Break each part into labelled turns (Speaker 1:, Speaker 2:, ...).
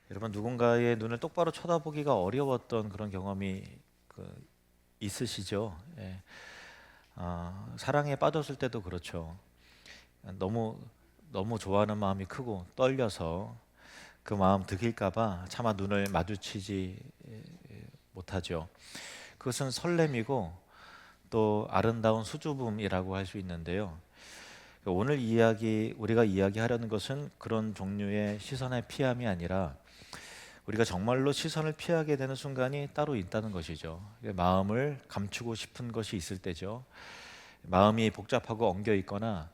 Speaker 1: 여러분 누군가의 눈을 똑바로 쳐다보기가 어려웠던 그런 경험이 있으시죠? 예. 사랑에 빠졌을 때도 그렇죠. 너무 너무 좋아하는 마음이 크고 떨려서 그 마음 들킬까봐 차마 눈을 마주치지 못하죠. 그것은 설렘이고 또 아름다운 수줍음이라고 할 수 있는데요. 오늘 우리가 이야기하려는 것은 그런 종류의 시선의 피함이 아니라 우리가 정말로 시선을 피하게 되는 순간이 따로 있다는 것이죠. 마음을 감추고 싶은 것이 있을 때죠. 마음이 복잡하고 엉겨 있거나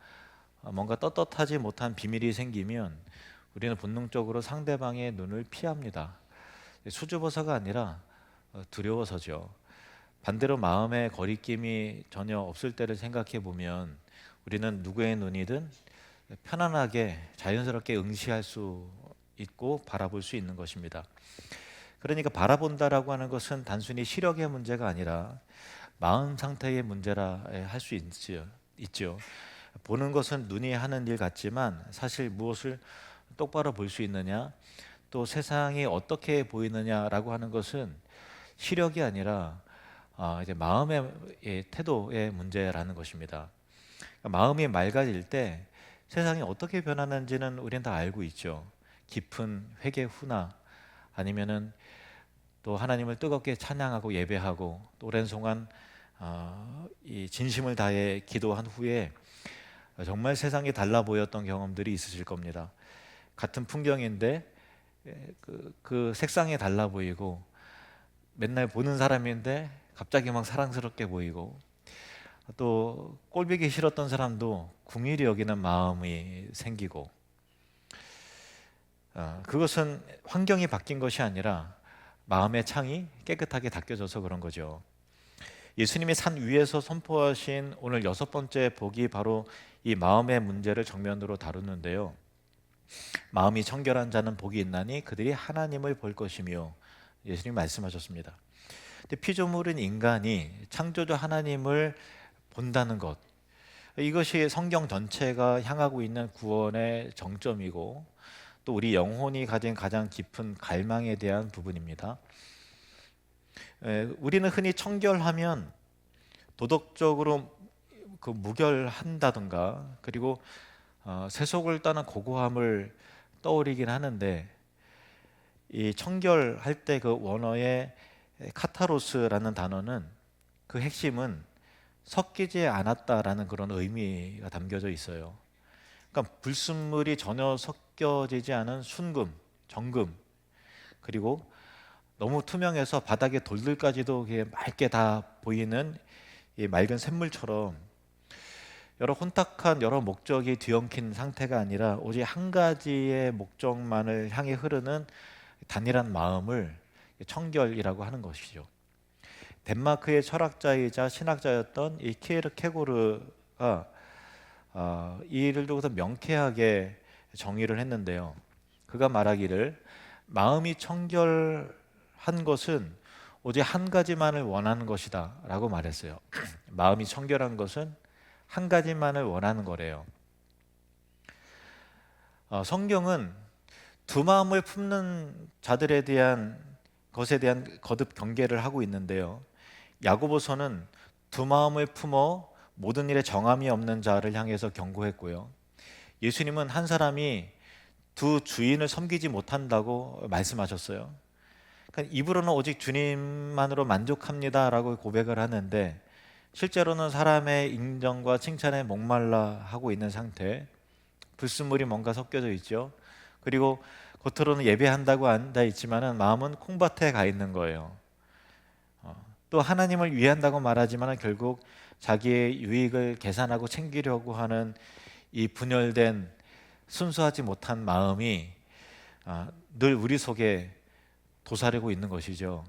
Speaker 1: 뭔가 떳떳하지 못한 비밀이 생기면 우리는 본능적으로 상대방의 눈을 피합니다. 수줍어서가 아니라 두려워서죠. 반대로 마음에 거리낌이 전혀 없을 때를 생각해 보면 우리는 누구의 눈이든 편안하게 자연스럽게 응시할 수 있고 바라볼 수 있는 것입니다. 그러니까 바라본다라고 하는 것은 단순히 시력의 문제가 아니라 마음 상태의 문제라 할 수 있죠. 보는 것은 눈이 하는 일 같지만 사실 무엇을 똑바로 볼 수 있느냐, 또 세상이 어떻게 보이느냐라고 하는 것은 시력이 아니라 이제 마음의 태도의 문제라는 것입니다. 그러니까 마음이 맑아질 때 세상이 어떻게 변하는지는 우리는 다 알고 있죠. 깊은 회개 후나 아니면은 또 하나님을 뜨겁게 찬양하고 예배하고 또 오랜 동안 이 진심을 다해 기도한 후에 정말 세상이 달라 보였던 경험들이 있으실 겁니다. 같은 풍경인데 그 색상이 달라 보이고 맨날 보는 사람인데 갑자기 막 사랑스럽게 보이고 또 꼴보기 싫었던 사람도 궁일이 여기는 마음이 생기고 그것은 환경이 바뀐 것이 아니라 마음의 창이 깨끗하게 닦여져서 그런 거죠. 예수님이 산 위에서 선포하신 오늘 여섯 번째 복이 바로 이 마음의 문제를 정면으로 다루는데요. 마음이 청결한 자는 복이 있나니 그들이 하나님을 볼 것이며 예수님이 말씀하셨습니다. 근데 피조물인 인간이 창조주 하나님을 본다는 것, 이것이 성경 전체가 향하고 있는 구원의 정점이고 또 우리 영혼이 가진 가장 깊은 갈망에 대한 부분입니다. 우리는 흔히 청결하면 도덕적으로 무결한다든가 그리고 세속을 떠난 고고함을 떠올리긴 하는데 이 청결할 때 그 원어의 카타로스라는 단어는 그 핵심은 섞이지 않았다라는 그런 의미가 담겨져 있어요. 그러니까 불순물이 전혀 섞여지지 않은 순금, 정금, 그리고 너무 투명해서 바닥에 돌들까지도 맑게 다 보이는 이 맑은 샘물처럼 혼탁한 여러 목적이 뒤엉킨 상태가 아니라 오직 한 가지의 목적만을 향해 흐르는 단일한 마음을 청결이라고 하는 것이죠. 덴마크의 철학자이자 신학자였던 이 키에르케고르가 이 일을 두고서 명쾌하게 정의를 했는데요. 그가 말하기를 마음이 청결한 것은 오직 한 가지만을 원하는 것이다 라고 말했어요. 마음이 청결한 것은 한 가지만을 원하는 거래요. 성경은 두 마음을 품는 자들에 대한 것에 대한 거듭 경계를 하고 있는데요. 야고보서는 두 마음을 품어 모든 일에 정함이 없는 자를 향해서 경고했고요. 예수님은 한 사람이 두 주인을 섬기지 못한다고 말씀하셨어요. 그러니까 입으로는 오직 주님만으로 만족합니다라고 고백을 하는데 실제로는 사람의 인정과 칭찬에 목말라 하고 있는 상태, 불순물이 뭔가 섞여져 있죠. 그리고 겉으로는 예배한다고 앉아 있지만은 마음은 콩밭에 가 있는 거예요. 또 하나님을 위한다고 말하지만 결국 자기의 유익을 계산하고 챙기려고 하는 이 분열된 순수하지 못한 마음이 늘 우리 속에 도사리고 있는 것이죠.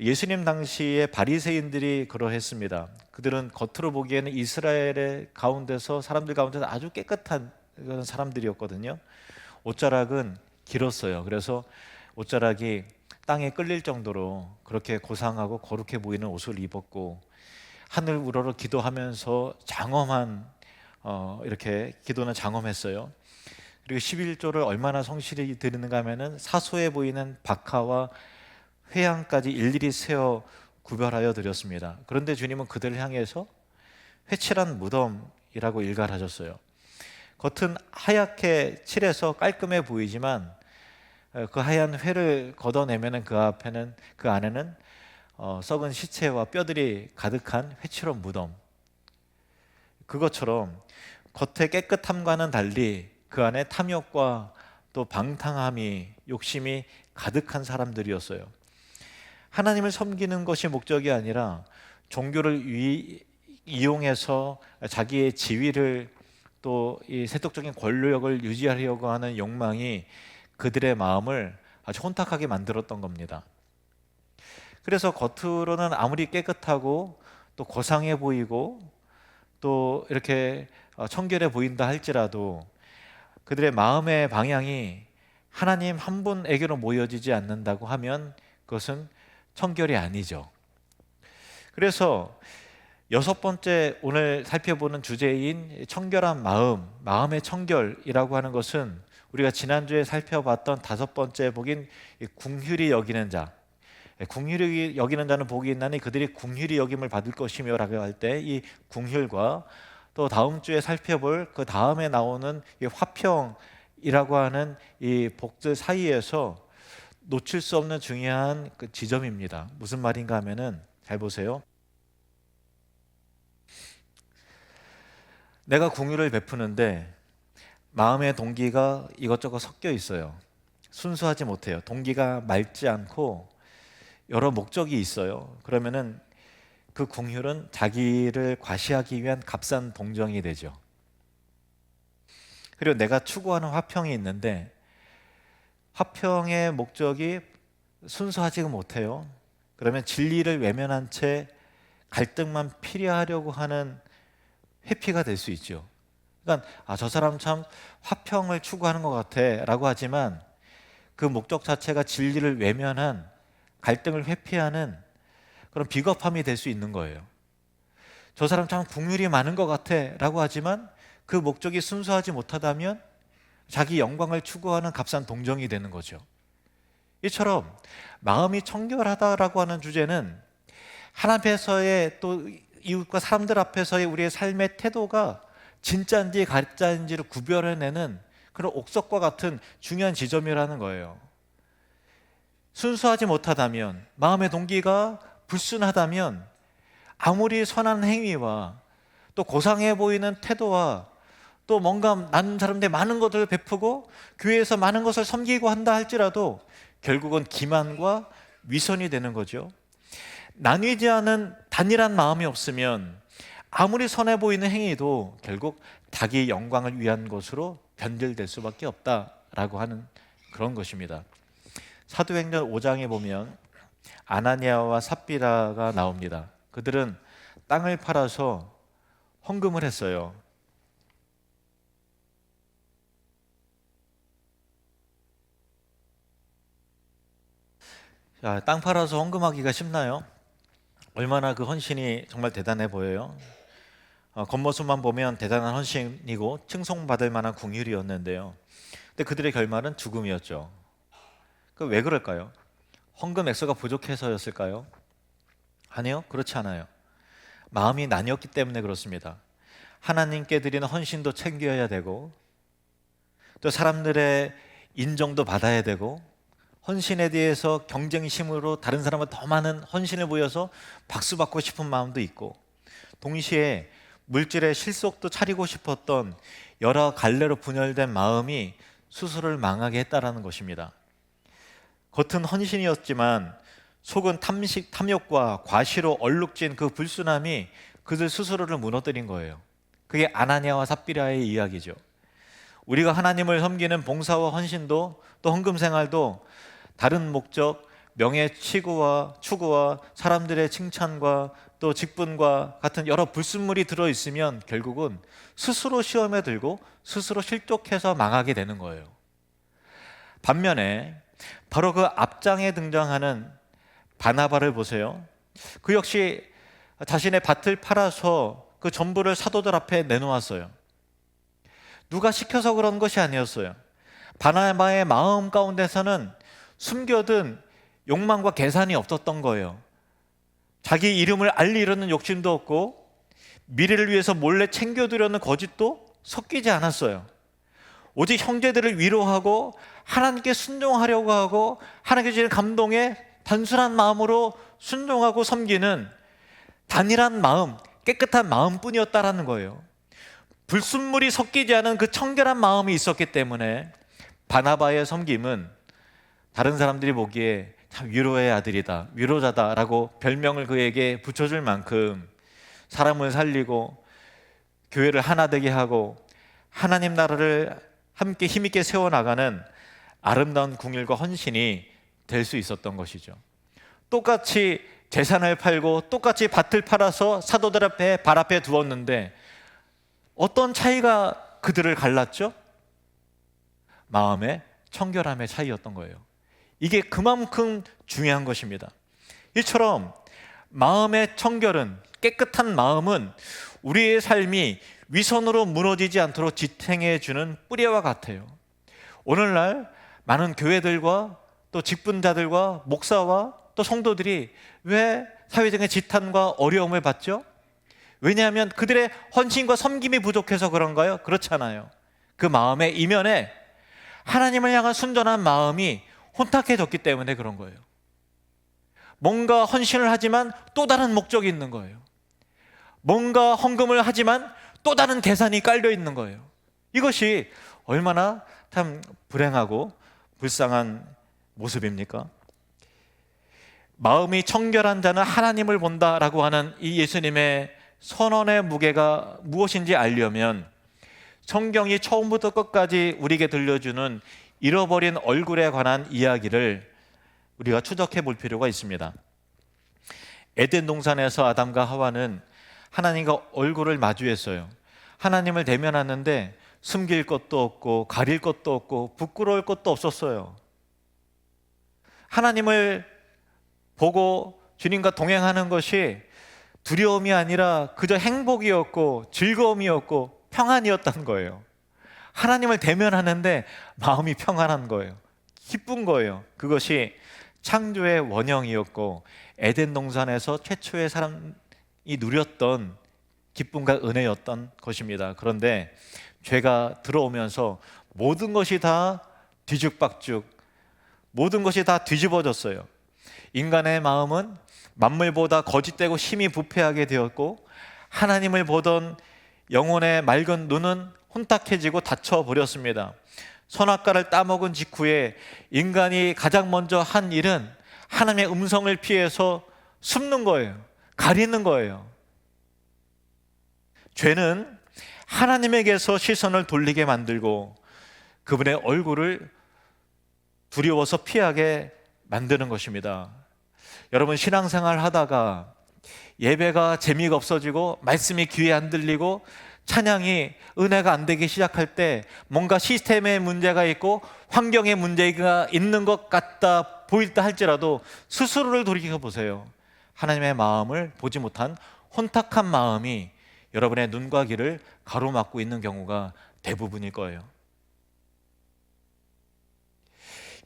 Speaker 1: 예수님 당시에 바리새인들이 그러했습니다. 그들은 겉으로 보기에는 이스라엘의 가운데서 사람들 가운데서 아주 깨끗한 그런 사람들이었거든요. 옷자락은 길었어요. 그래서 옷자락이 땅에 끌릴 정도로 그렇게 고상하고 거룩해 보이는 옷을 입었고 하늘 우러러 기도하면서 장엄한 이렇게 기도는 장엄했어요. 그리고 11조를 얼마나 성실히 드리는가 하면은 사소해 보이는 박하와 회향까지 일일이 세어 구별하여 드렸습니다. 그런데 주님은 그들을 향해서 회칠한 무덤이라고 일갈하셨어요. 겉은 하얗게 칠해서 깔끔해 보이지만 그 하얀 회를 걷어내면은 그 안에는 썩은 시체와 뼈들이 가득한 회칠한 무덤. 그것처럼 겉의 깨끗함과는 달리 그 안에 탐욕과 또 방탕함이, 욕심이 가득한 사람들이었어요. 하나님을 섬기는 것이 목적이 아니라 종교를 이용해서 자기의 지위를 또 이 세속적인 권력을 유지하려고 하는 욕망이 그들의 마음을 아주 혼탁하게 만들었던 겁니다. 그래서 겉으로는 아무리 깨끗하고 또 고상해 보이고 또 이렇게 청결해 보인다 할지라도 그들의 마음의 방향이 하나님 한 분에게로 모여지지 않는다고 하면 그것은 청결이 아니죠. 그래서 여섯 번째 오늘 살펴보는 주제인 청결한 마음, 마음의 청결이라고 하는 것은 우리가 지난주에 살펴봤던 다섯 번째 복인 궁휼히 여기는 자, 궁휼히 여기는 자는 복이 있나니 그들이 궁휼히 여김을 받을 것이며 라고 할 때 이 궁휼과 또 다음 주에 살펴볼 그 다음에 나오는 이 화평이라고 하는 이 복들 사이에서 놓칠 수 없는 중요한 그 지점입니다. 무슨 말인가 하면은 잘 보세요. 내가 궁휼을 베푸는데 마음의 동기가 이것저것 섞여 있어요. 순수하지 못해요. 동기가 맑지 않고 여러 목적이 있어요. 그러면은 그 궁휼은 자기를 과시하기 위한 값싼 동정이 되죠. 그리고 내가 추구하는 화평이 있는데 화평의 목적이 순수하지가 못해요. 그러면 진리를 외면한 채 갈등만 피려하려고 하는 회피가 될 수 있죠. 그러니까 저 사람 참 화평을 추구하는 것 같아 라고 하지만 그 목적 자체가 진리를 외면한 갈등을 회피하는 그런 비겁함이 될 수 있는 거예요. 저 사람 참 궁휼이 많은 것 같아 라고 하지만 그 목적이 순수하지 못하다면 자기 영광을 추구하는 값싼 동정이 되는 거죠. 이처럼 마음이 청결하다라고 하는 주제는 하나님 앞에서의 또 이웃과 사람들 앞에서의 우리의 삶의 태도가 진짜인지 가짜인지를 구별해내는 그런 옥석과 같은 중요한 지점이라는 거예요. 순수하지 못하다면, 마음의 동기가 불순하다면 아무리 선한 행위와 또 고상해 보이는 태도와 또 뭔가 많은 사람들이 많은 것을 베푸고 교회에서 많은 것을 섬기고 한다 할지라도 결국은 기만과 위선이 되는 거죠. 나뉘지 않은 단일한 마음이 없으면 아무리 선해 보이는 행위도 결국 자기 영광을 위한 것으로 변질될 수밖에 없다라고 하는 그런 것입니다. 사도행전 5장에 보면 아나니아와 삽비라가 나옵니다. 그들은 땅을 팔아서 헌금을 했어요. 자, 땅 팔아서 헌금하기가 쉽나요? 얼마나 그 헌신이 정말 대단해 보여요. 겉모습만 보면 대단한 헌신이고 칭송받을 만한 궁휼이었는데요. 근데 그들의 결말은 죽음이었죠. 그 왜 그럴까요? 헌금 액수가 부족해서였을까요? 아니요, 그렇지 않아요. 마음이 나뉘었기 때문에 그렇습니다. 하나님께 드리는 헌신도 챙겨야 되고 또 사람들의 인정도 받아야 되고 헌신에 대해서 경쟁심으로 다른 사람보다 더 많은 헌신을 보여서 박수 받고 싶은 마음도 있고 동시에 물질의 실속도 차리고 싶었던 여러 갈래로 분열된 마음이 스스로를 망하게 했다라는 것입니다. 겉은 헌신이었지만 속은 탐욕과 과시로 얼룩진 그 불순함이 그들 스스로를 무너뜨린 거예요. 그게 아나니아와 삽비라의 이야기죠. 우리가 하나님을 섬기는 봉사와 헌신도 또 헌금 생활도 다른 목적, 명예 추구와 사람들의 칭찬과 또 직분과 같은 여러 불순물이 들어있으면 결국은 스스로 시험에 들고 스스로 실족해서 망하게 되는 거예요. 반면에 바로 그 앞장에 등장하는 바나바를 보세요. 그 역시 자신의 밭을 팔아서 그 전부를 사도들 앞에 내놓았어요. 누가 시켜서 그런 것이 아니었어요. 바나바의 마음 가운데서는 숨겨둔 욕망과 계산이 없었던 거예요. 자기 이름을 알리려는 욕심도 없고 미래를 위해서 몰래 챙겨두려는 거짓도 섞이지 않았어요. 오직 형제들을 위로하고 하나님께 순종하려고 하고 하나님께 주시는 감동에 단순한 마음으로 순종하고 섬기는 단일한 마음, 깨끗한 마음뿐이었다라는 거예요. 불순물이 섞이지 않은 그 청결한 마음이 있었기 때문에 바나바의 섬김은 다른 사람들이 보기에 참 위로의 아들이다, 위로자다라고 별명을 그에게 붙여줄 만큼 사람을 살리고 교회를 하나 되게 하고 하나님 나라를 함께 힘있게 세워나가는 아름다운 궁일과 헌신이 될 수 있었던 것이죠. 똑같이 재산을 팔고 똑같이 밭을 팔아서 사도들 앞에 발 앞에 두었는데 어떤 차이가 그들을 갈랐죠? 마음의 청결함의 차이였던 거예요. 이게 그만큼 중요한 것입니다. 이처럼 마음의 청결은, 깨끗한 마음은 우리의 삶이 위선으로 무너지지 않도록 지탱해 주는 뿌리와 같아요. 오늘날 많은 교회들과 또 직분자들과 목사와 또 성도들이 왜 사회적인 지탄과 어려움을 받죠? 왜냐하면 그들의 헌신과 섬김이 부족해서 그런가요? 그렇잖아요. 그 마음의 이면에 하나님을 향한 순전한 마음이 혼탁해졌기 때문에 그런 거예요. 뭔가 헌신을 하지만 또 다른 목적이 있는 거예요. 뭔가 헌금을 하지만 또 다른 계산이 깔려 있는 거예요. 이것이 얼마나 참 불행하고 불쌍한 모습입니까? 마음이 청결한 자는 하나님을 본다라고 하는 이 예수님의 선언의 무게가 무엇인지 알려면 성경이 처음부터 끝까지 우리에게 들려주는 잃어버린 얼굴에 관한 이야기를 우리가 추적해 볼 필요가 있습니다. 에덴 동산에서 아담과 하와는 하나님과 얼굴을 마주했어요. 하나님을 대면하는데 숨길 것도 없고 가릴 것도 없고 부끄러울 것도 없었어요. 하나님을 보고 주님과 동행하는 것이 두려움이 아니라 그저 행복이었고 즐거움이었고 평안이었던 거예요. 하나님을 대면하는데 마음이 평안한 거예요. 기쁜 거예요. 그것이 창조의 원형이었고 에덴 동산에서 최초의 사람이 누렸던 기쁨과 은혜였던 것입니다. 그런데 죄가 들어오면서 모든 것이 다 뒤죽박죽, 모든 것이 다 뒤집어졌어요. 인간의 마음은 만물보다 거짓되고 심히 부패하게 되었고 하나님을 보던 영혼의 맑은 눈은 혼탁해지고 닫혀버렸습니다. 선악과를 따먹은 직후에 인간이 가장 먼저 한 일은 하나님의 음성을 피해서 숨는 거예요. 가리는 거예요. 죄는 하나님에게서 시선을 돌리게 만들고 그분의 얼굴을 두려워서 피하게 만드는 것입니다. 여러분, 신앙생활 하다가 예배가 재미가 없어지고 말씀이 귀에 안 들리고 찬양이 은혜가 안 되기 시작할 때 뭔가 시스템에 문제가 있고 환경에 문제가 있는 것 같다 보일다 할지라도 스스로를 돌이켜 보세요. 하나님의 마음을 보지 못한 혼탁한 마음이 여러분의 눈과 귀를 가로막고 있는 경우가 대부분일 거예요.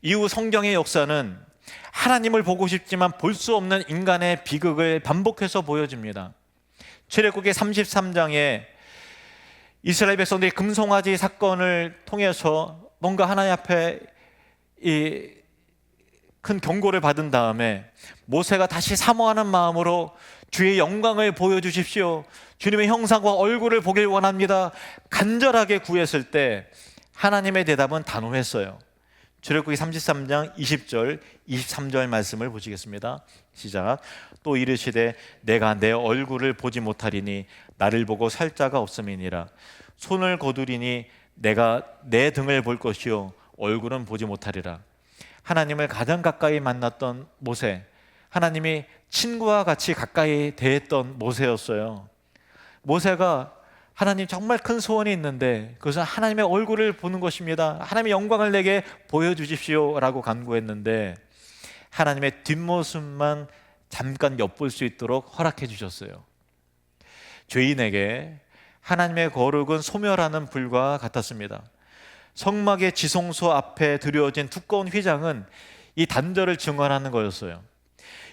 Speaker 1: 이후 성경의 역사는 하나님을 보고 싶지만 볼 수 없는 인간의 비극을 반복해서 보여줍니다. 출애굽기 33장에 이스라엘 백성들이 금송아지 사건을 통해서 뭔가 하나님 앞에 이 큰 경고를 받은 다음에 모세가 다시 사모하는 마음으로 주의 영광을 보여주십시오, 주님의 형상과 얼굴을 보길 원합니다, 간절하게 구했을 때 하나님의 대답은 단호했어요. 출애굽기 33장 20절 23절 말씀을 보시겠습니다. 시작. 또 이르시되 내가 내 얼굴을 보지 못하리니 나를 보고 살 자가 없음이니라. 손을 거두리니 내가 내 등을 볼 것이요 얼굴은 보지 못하리라. 하나님을 가장 가까이 만났던 모세, 하나님이 친구와 같이 가까이 대했던 모세였어요. 모세가 하나님 정말 큰 소원이 있는데 그것은 하나님의 얼굴을 보는 것입니다, 하나님의 영광을 내게 보여주십시오 라고 간구했는데 하나님의 뒷모습만 잠깐 엿볼 수 있도록 허락해 주셨어요. 죄인에게 하나님의 거룩은 소멸하는 불과 같았습니다. 성막의 지성소 앞에 드려진 두꺼운 휘장은 이 단절을 증언하는 거였어요.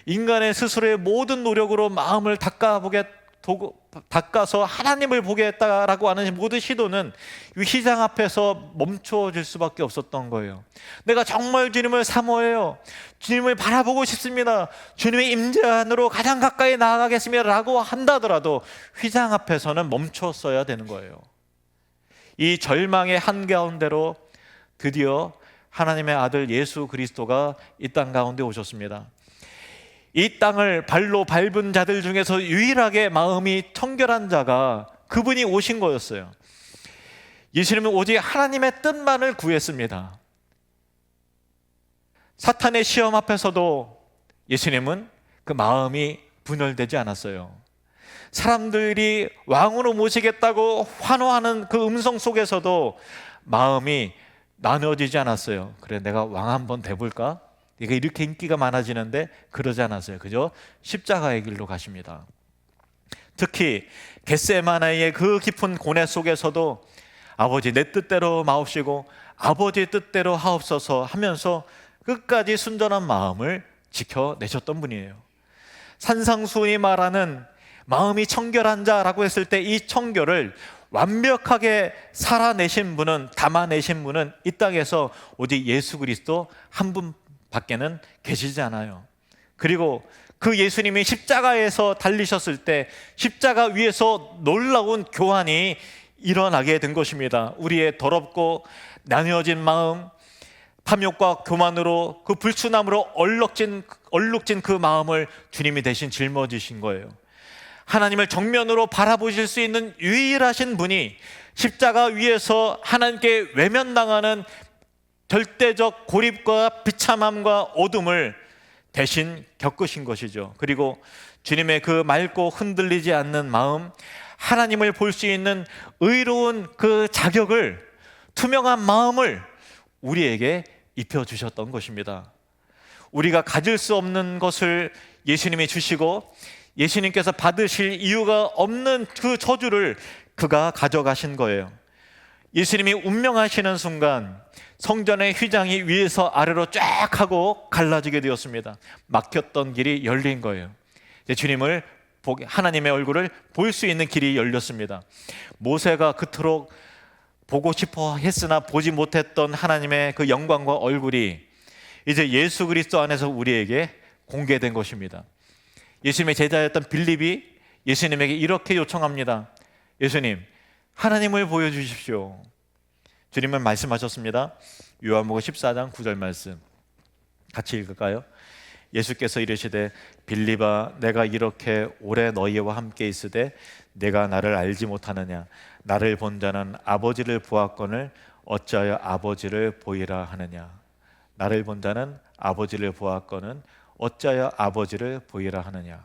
Speaker 1: 인간의 스스로의 모든 노력으로 마음을 닦아서 하나님을 보겠다라고 하는 모든 시도는 이 휘장 앞에서 멈춰질 수밖에 없었던 거예요. 내가 정말 주님을 사모해요. 주님을 바라보고 싶습니다. 주님의 임재 안으로 가장 가까이 나아가겠습니다 라고 한다더라도 휘장 앞에서는 멈췄어야 되는 거예요. 이 절망의 한가운데로 드디어 하나님의 아들 예수 그리스도가 이 땅 가운데 오셨습니다. 이 땅을 발로 밟은 자들 중에서 유일하게 마음이 청결한 자가 그분이 오신 거였어요. 예수님은 오직 하나님의 뜻만을 구했습니다. 사탄의 시험 앞에서도 예수님은 그 마음이 분열되지 않았어요. 사람들이 왕으로 모시겠다고 환호하는 그 음성 속에서도 마음이 나누어지지 않았어요. 그래, 내가 왕 한번 돼볼까? 이게 이렇게 인기가 많아지는데 그러지 않았어요. 그저 십자가의 길로 가십니다. 특히 겟세마네의 그 깊은 고뇌 속에서도 아버지 내 뜻대로 마옵시고 아버지의 뜻대로 하옵소서 하면서 끝까지 순전한 마음을 지켜내셨던 분이에요. 산상수훈이 말하는 마음이 청결한 자라고 했을 때 이 청결을 완벽하게 살아내신 분은, 담아내신 분은 이 땅에서 오직 예수 그리스도 한 분밖에는 계시지 않아요. 그리고 그 예수님이 십자가에서 달리셨을 때 십자가 위에서 놀라운 교환이 일어나게 된 것입니다. 우리의 더럽고 나뉘어진 마음, 탐욕과 교만으로 그 불순함으로 얼룩진 그 마음을 주님이 대신 짊어지신 거예요. 하나님을 정면으로 바라보실 수 있는 유일하신 분이 십자가 위에서 하나님께 외면당하는 절대적 고립과 비참함과 어둠을 대신 겪으신 것이죠. 그리고 주님의 그 맑고 흔들리지 않는 마음, 하나님을 볼 수 있는 의로운 그 자격을, 투명한 마음을 우리에게 입혀주셨던 것입니다. 우리가 가질 수 없는 것을 예수님이 주시고 예수님께서 받으실 이유가 없는 그 저주를 그가 가져가신 거예요. 예수님이 운명하시는 순간 성전의 휘장이 위에서 아래로 쫙 하고 갈라지게 되었습니다. 막혔던 길이 열린 거예요. 이제 주님을 하나님의 얼굴을 볼 수 있는 길이 열렸습니다. 모세가 그토록 보고 싶어 했으나 보지 못했던 하나님의 그 영광과 얼굴이 이제 예수 그리스도 안에서 우리에게 공개된 것입니다. 예수님의 제자였던 빌립이 예수님에게 이렇게 요청합니다. 예수님, 하나님을 보여주십시오. 주님은 말씀하셨습니다. 요한복음 14장 9절 말씀 같이 읽을까요? 예수께서 이르시되 빌립아, 내가 이렇게 오래 너희와 함께 있으되 내가 나를 알지 못하느냐? 나를 본 자는 아버지를 보았거늘 어찌하여 아버지를 보이라 하느냐? 나를 본 자는 아버지를 보았거늘 어찌하여 아버지를 보이라 하느냐?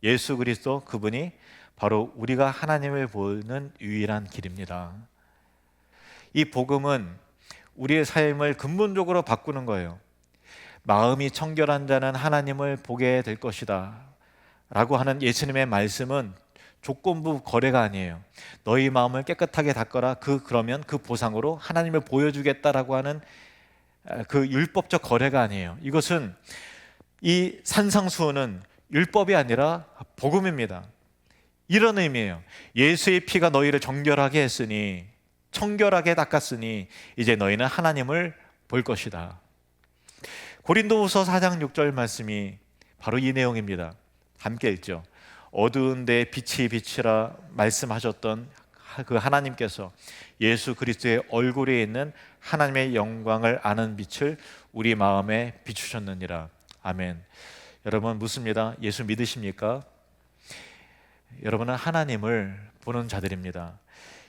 Speaker 1: 예수 그리스도, 그분이 바로 우리가 하나님을 보는 유일한 길입니다. 이 복음은 우리의 삶을 근본적으로 바꾸는 거예요. 마음이 청결한 자는 하나님을 보게 될 것이다 라고 하는 예수님의 말씀은 조건부 거래가 아니에요. 너희 마음을 깨끗하게 닦거라. 그러면 그 보상으로 하나님을 보여주겠다라고 하는 그 율법적 거래가 아니에요. 이것은, 이 산상수훈은 율법이 아니라 복음입니다. 이런 의미예요. 예수의 피가 너희를 정결하게 했으니, 청결하게 닦았으니 이제 너희는 하나님을 볼 것이다. 고린도후서 4장 6절 말씀이 바로 이 내용입니다. 함께 읽죠. 어두운 데 빛이 비치라 말씀하셨던 그 하나님께서 예수 그리스도의 얼굴에 있는 하나님의 영광을 아는 빛을 우리 마음에 비추셨느니라. 아멘. 여러분 묻습니다. 예수 믿으십니까? 여러분은 하나님을 보는 자들입니다.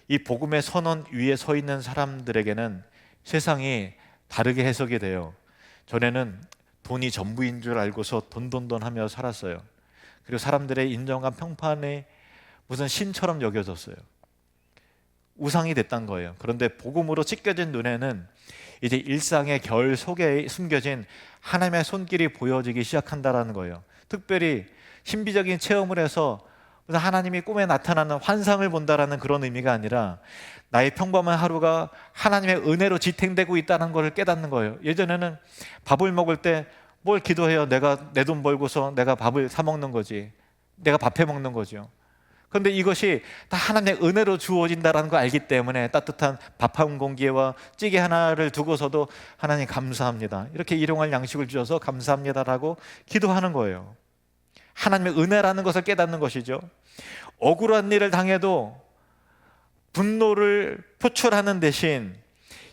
Speaker 1: 이 복음의 선언 위에 서 있는 사람들에게는 세상이 다르게 해석이 돼요. 전에는 돈이 전부인 줄 알고서 돈돈돈 하며 살았어요. 그리고 사람들의 인정과 평판이 무슨 신처럼 여겨졌어요. 우상이 됐단 거예요. 그런데 복음으로 찢겨진 눈에는 이제 일상의 결 속에 숨겨진 하나님의 손길이 보여지기 시작한다라는 거예요. 특별히 신비적인 체험을 해서 그래서 하나님이 꿈에 나타나는 환상을 본다라는 그런 의미가 아니라 나의 평범한 하루가 하나님의 은혜로 지탱되고 있다는 것을 깨닫는 거예요. 예전에는 밥을 먹을 때 뭘 기도해요? 내가 내 돈 벌고서 내가 밥을 사 먹는 거지, 내가 밥해 먹는 거죠. 그런데 이것이 다 하나님의 은혜로 주어진다는 걸 알기 때문에 따뜻한 밥 한 공기와 찌개 하나를 두고서도 하나님 감사합니다, 이렇게 일용할 양식을 주셔서 감사합니다라고 기도하는 거예요. 하나님의 은혜라는 것을 깨닫는 것이죠. 억울한 일을 당해도 분노를 표출하는 대신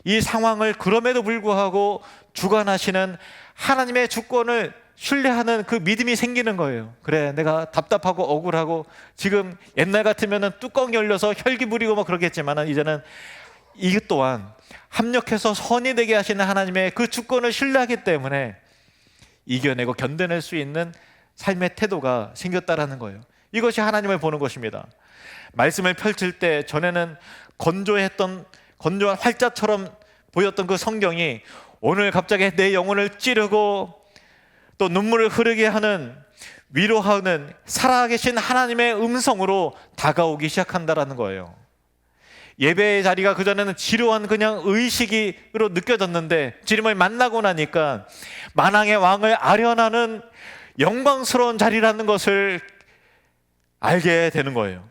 Speaker 1: 이 상황을 그럼에도 불구하고 주관하시는 하나님의 주권을 신뢰하는 그 믿음이 생기는 거예요. 그래, 내가 답답하고 억울하고 지금 옛날 같으면 뚜껑 열려서 혈기 부리고 뭐 그러겠지만 이제는 이것 또한 합력해서 선이 되게 하시는 하나님의 그 주권을 신뢰하기 때문에 이겨내고 견뎌낼 수 있는 삶의 태도가 생겼다라는 거예요. 이것이 하나님을 보는 것입니다. 말씀을 펼칠 때 전에는 건조한 활자처럼 보였던 그 성경이 오늘 갑자기 내 영혼을 찌르고 또 눈물을 흐르게 하는, 위로하는 살아계신 하나님의 음성으로 다가오기 시작한다라는 거예요. 예배의 자리가 그전에는 지루한 그냥 의식으로 느껴졌는데 주님을 만나고 나니까 만왕의 왕을 아련하는 영광스러운 자리라는 것을 알게 되는 거예요.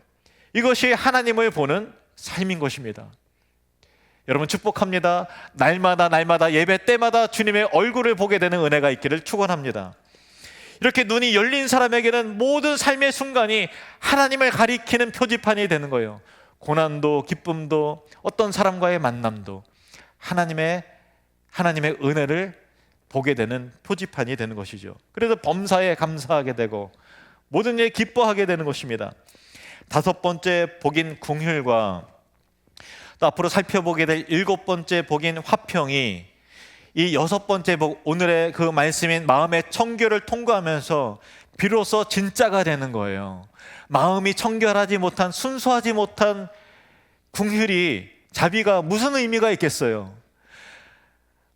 Speaker 1: 이것이 하나님을 보는 삶인 것입니다. 여러분 축복합니다. 날마다 예배 때마다 주님의 얼굴을 보게 되는 은혜가 있기를 축원합니다. 이렇게 눈이 열린 사람에게는 모든 삶의 순간이 하나님을 가리키는 표지판이 되는 거예요. 고난도 기쁨도 어떤 사람과의 만남도 하나님의 은혜를 보게 되는 표지판이 되는 것이죠. 그래서 범사에 감사하게 되고 모든 일에 기뻐하게 되는 것입니다. 다섯 번째 복인 궁휼과 또 앞으로 살펴보게 될 일곱 번째 복인 화평이 이 여섯 번째 복, 오늘의 그 말씀인 마음의 청결을 통과하면서 비로소 진짜가 되는 거예요. 마음이 청결하지 못한, 순수하지 못한 궁휼이, 자비가 무슨 의미가 있겠어요?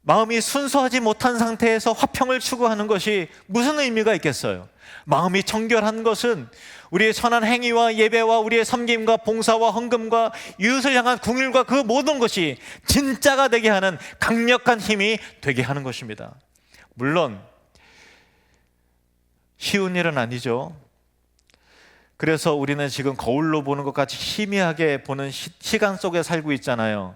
Speaker 1: 마음이 순수하지 못한 상태에서 화평을 추구하는 것이 무슨 의미가 있겠어요? 마음이 청결한 것은 우리의 선한 행위와 예배와 우리의 섬김과 봉사와 헌금과 이웃을 향한 궁휼과 그 모든 것이 진짜가 되게 하는 강력한 힘이 되게 하는 것입니다. 물론 쉬운 일은 아니죠. 그래서 우리는 지금 거울로 보는 것 같이 희미하게 보는 시간 속에 살고 있잖아요.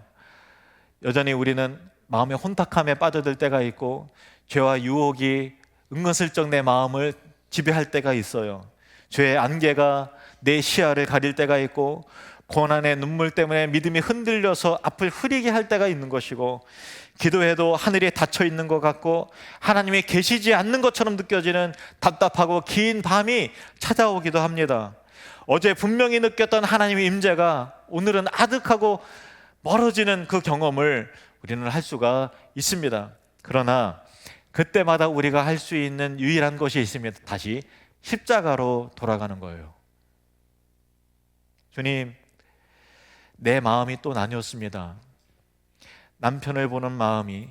Speaker 1: 여전히 우리는 마음의 혼탁함에 빠져들 때가 있고 죄와 유혹이 은근슬쩍 내 마음을 지배할 때가 있어요. 죄의 안개가 내 시야를 가릴 때가 있고 고난의 눈물 때문에 믿음이 흔들려서 앞을 흐리게 할 때가 있는 것이고, 기도해도 하늘이 닫혀 있는 것 같고 하나님이 계시지 않는 것처럼 느껴지는 답답하고 긴 밤이 찾아오기도 합니다. 어제 분명히 느꼈던 하나님의 임재가 오늘은 아득하고 멀어지는 그 경험을 우리는 할 수가 있습니다. 그러나 그때마다 우리가 할 수 있는 유일한 것이 있습니다. 다시 십자가로 돌아가는 거예요. 주님, 내 마음이 또 나뉘었습니다. 남편을 보는 마음이,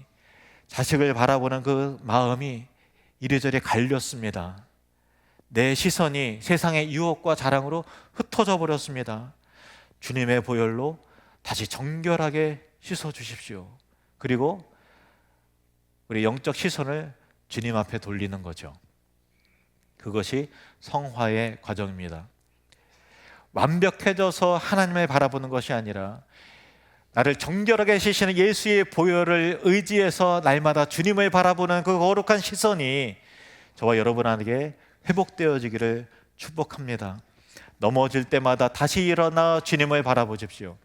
Speaker 1: 자식을 바라보는 그 마음이 이리저리 갈렸습니다. 내 시선이 세상의 유혹과 자랑으로 흩어져 버렸습니다. 주님의 보혈로 다시 정결하게 씻어 주십시오. 그리고 우리 영적 시선을 주님 앞에 돌리는 거죠. 그것이 성화의 과정입니다. 완벽해져서 하나님을 바라보는 것이 아니라 나를 정결하게 하시는 예수의 보혈을 의지해서 날마다 주님을 바라보는 그 거룩한 시선이 저와 여러분에게 회복되어지기를 축복합니다. 넘어질 때마다 다시 일어나 주님을 바라보십시오.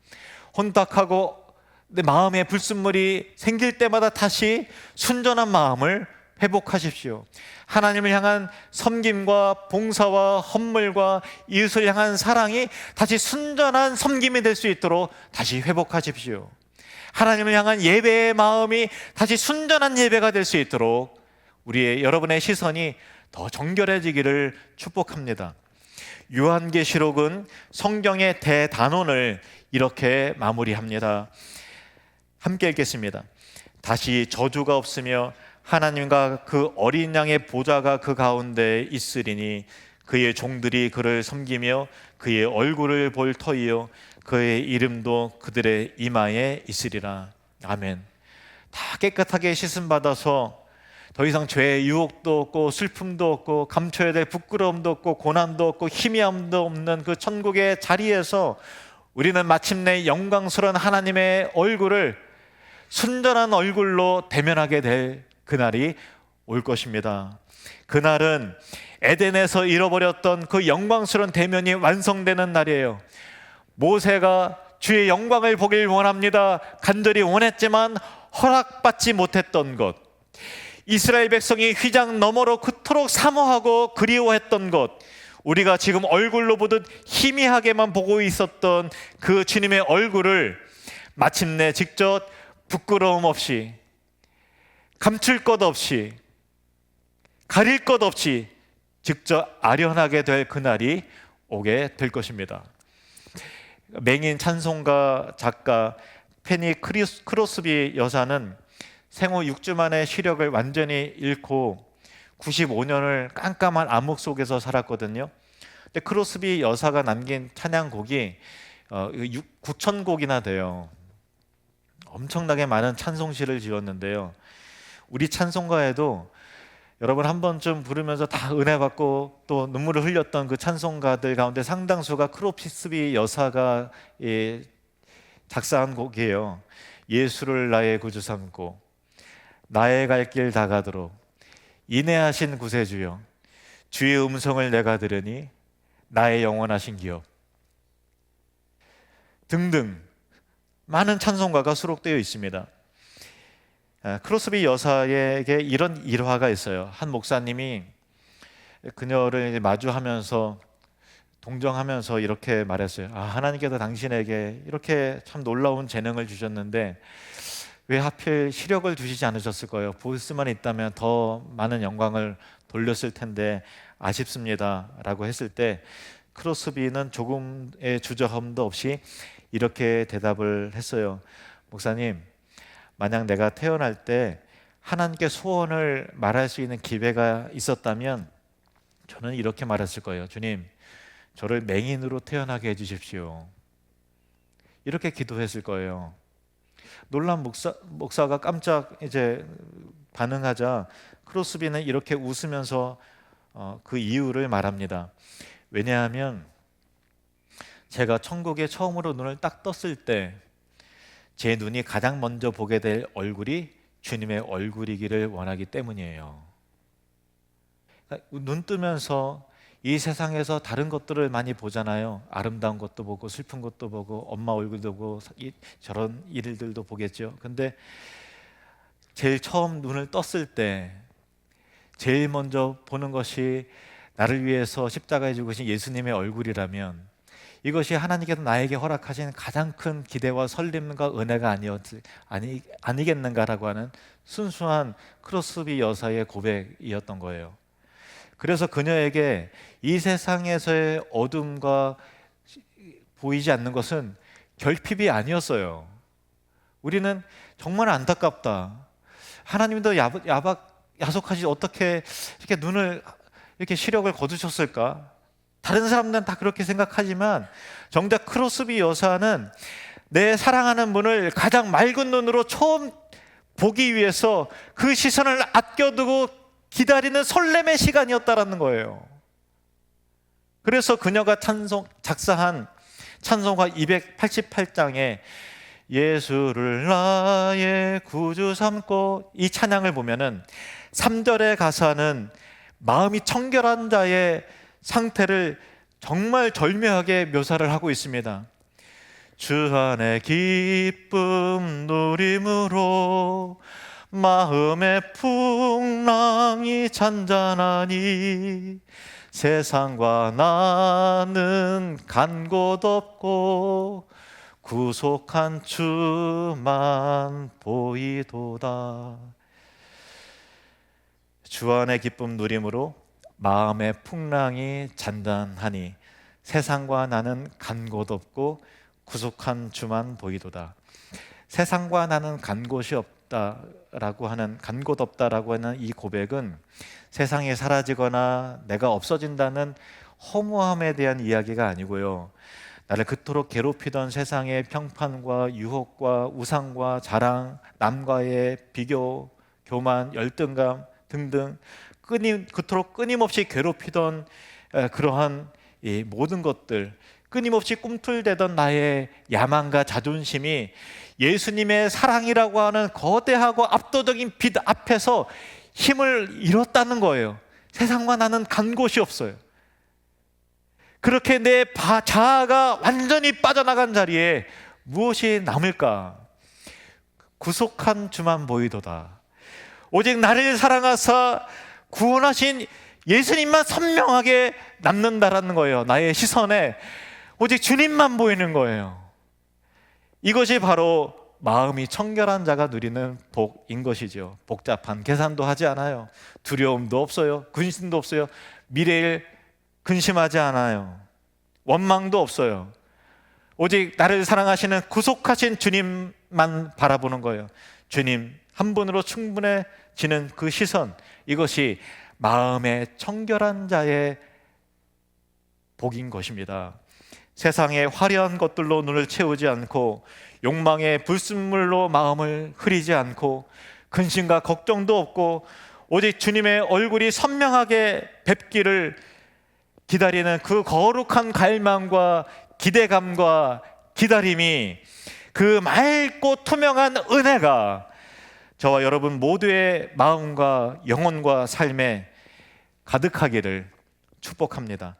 Speaker 1: 혼탁하고 내 마음에 불순물이 생길 때마다 다시 순전한 마음을 회복하십시오. 하나님을 향한 섬김과 봉사와 헌물과 이웃을 향한 사랑이 다시 순전한 섬김이 될 수 있도록 다시 회복하십시오. 하나님을 향한 예배의 마음이 다시 순전한 예배가 될 수 있도록 여러분의 시선이 더 정결해지기를 축복합니다. 요한계시록은 성경의 대단원을 이렇게 마무리합니다. 함께 읽겠습니다. 다시 저주가 없으며 하나님과 그 어린 양의 보좌가 그 가운데 있으리니 그의 종들이 그를 섬기며 그의 얼굴을 볼 터이요 그의 이름도 그들의 이마에 있으리라. 아멘. 다 깨끗하게 씻음 받아서 더 이상 죄의 유혹도 없고 슬픔도 없고 감춰야 될 부끄러움도 없고 고난도 없고 희미함도 없는 그 천국의 자리에서 우리는 마침내 영광스러운 하나님의 얼굴을 순전한 얼굴로 대면하게 될 그날이 올 것입니다. 그날은 에덴에서 잃어버렸던 그 영광스러운 대면이 완성되는 날이에요. 모세가 주의 영광을 보길 원합니다. 간절히 원했지만 허락받지 못했던 것, 이스라엘 백성이 휘장 너머로 그토록 사모하고 그리워했던 것, 우리가 지금 얼굴로 보듯 희미하게만 보고 있었던 그 주님의 얼굴을 마침내 직접 부끄러움 없이, 감출 것 없이, 가릴 것 없이 직접 아련하게 될 그날이 오게 될 것입니다. 맹인 찬송가 작가 페니 크로스비 여사는 생후 6주 만에 시력을 완전히 잃고 95년을 깜깜한 암흑 속에서 살았거든요. 근데 크로스비 여사가 남긴 찬양곡이 9천 곡이나 돼요. 엄청나게 많은 찬송시를 지었는데요. 우리 찬송가에도 여러분 한 번쯤 부르면서 다 은혜 받고 또 눈물을 흘렸던 그 찬송가들 가운데 상당수가 크로스비 여사가 작사한 곡이에요. 예수를 나의 구주 삼고 나의 갈 길 다가도록 인내하신 구세주여 주의 음성을 내가 들으니 나의 영원하신 기업 등등 많은 찬송가가 수록되어 있습니다. 크로스비 여사에게 이런 일화가 있어요. 한 목사님이 그녀를 마주하면서 동정하면서 이렇게 말했어요. 하나님께서 당신에게 이렇게 참 놀라운 재능을 주셨는데 왜 하필 시력을 주시지 않으셨을 거예요? 볼 수만 있다면 더 많은 영광을 돌렸을 텐데 아쉽습니다 라고 했을 때 크로스비는 조금의 주저함도 없이 이렇게 대답을 했어요. 목사님, 만약 내가 태어날 때 하나님께 소원을 말할 수 있는 기회가 있었다면 저는 이렇게 말했을 거예요. 주님, 저를 맹인으로 태어나게 해주십시오. 이렇게 기도했을 거예요. 놀란 목사가 깜짝 반응하자 크로스비는 이렇게 웃으면서 그 이유를 말합니다. 왜냐하면 제가 천국에 처음으로 눈을 딱 떴을 때 제 눈이 가장 먼저 보게 될 얼굴이 주님의 얼굴이기를 원하기 때문이에요. 눈 뜨면서 이 세상에서 다른 것들을 많이 보잖아요. 아름다운 것도 보고 슬픈 것도 보고 엄마 얼굴도 보고 저런 일들도 보겠죠. 근데 제일 처음 눈을 떴을 때 제일 먼저 보는 것이 나를 위해서 십자가에 죽으신 예수님의 얼굴이라면 이것이 하나님께서 나에게 허락하신 가장 큰 기대와 설렘과 은혜가 아니겠는가라고 하는 순수한 크로스비 여사의 고백이었던 거예요. 그래서 그녀에게 이 세상에서의 어둠과 보이지 않는 것은 결핍이 아니었어요. 우리는 정말 안타깝다. 하나님도 야속하시 어떻게 이렇게 눈을 이렇게 시력을 거두셨을까? 다른 사람들은 다 그렇게 생각하지만 정작 크로스비 여사는 내 사랑하는 분을 가장 맑은 눈으로 처음 보기 위해서 그 시선을 아껴두고 기다리는 설렘의 시간이었다라는 거예요. 그래서 그녀가 작사한 찬송가 288장에 예수를 나의 구주 삼고 이 찬양을 보면은 3절의 가사는 마음이 청결한 자의 상태를 정말 절묘하게 묘사를 하고 있습니다. 주 안에 기쁨 누림으로 마음의 풍랑이 잔잔하니 세상과 나는 간 곳 없고 구속한 주만 보이도다. 주 안에 기쁨 누림으로 마음의 풍랑이 잔잔하니 세상과 나는 간 곳 없고 구속한 주만 보이도다. 세상과 나는 간 곳이 없다라고 하는, 간 곳 없다라고 하는 이 고백은 세상이 사라지거나 내가 없어진다는 허무함에 대한 이야기가 아니고요, 나를 그토록 괴롭히던 세상의 평판과 유혹과 우상과 자랑, 남과의 비교, 교만, 열등감 등등 그토록 끊임없이 괴롭히던 그러한 이 모든 것들, 끊임없이 꿈틀대던 나의 야망과 자존심이 예수님의 사랑이라고 하는 거대하고 압도적인 빛 앞에서 힘을 잃었다는 거예요. 세상과 나는 간 곳이 없어요. 그렇게 내 자아가 완전히 빠져나간 자리에 무엇이 남을까? 구속한 주만 보이도다. 오직 나를 사랑하사 구원하신 예수님만 선명하게 남는다라는 거예요. 나의 시선에 오직 주님만 보이는 거예요. 이것이 바로 마음이 청결한 자가 누리는 복인 것이죠. 복잡한 계산도 하지 않아요. 두려움도 없어요. 근심도 없어요. 미래를 근심하지 않아요. 원망도 없어요. 오직 나를 사랑하시는 구속하신 주님만 바라보는 거예요. 주님 한 분으로 충분해지는 그 시선, 이것이 마음의 청결한 자의 복인 것입니다. 세상의 화려한 것들로 눈을 채우지 않고 욕망의 불순물로 마음을 흐리지 않고 근심과 걱정도 없고 오직 주님의 얼굴이 선명하게 뵙기를 기다리는 그 거룩한 갈망과 기대감과 기다림이, 그 맑고 투명한 은혜가 저와 여러분 모두의 마음과 영혼과 삶에 가득하기를 축복합니다.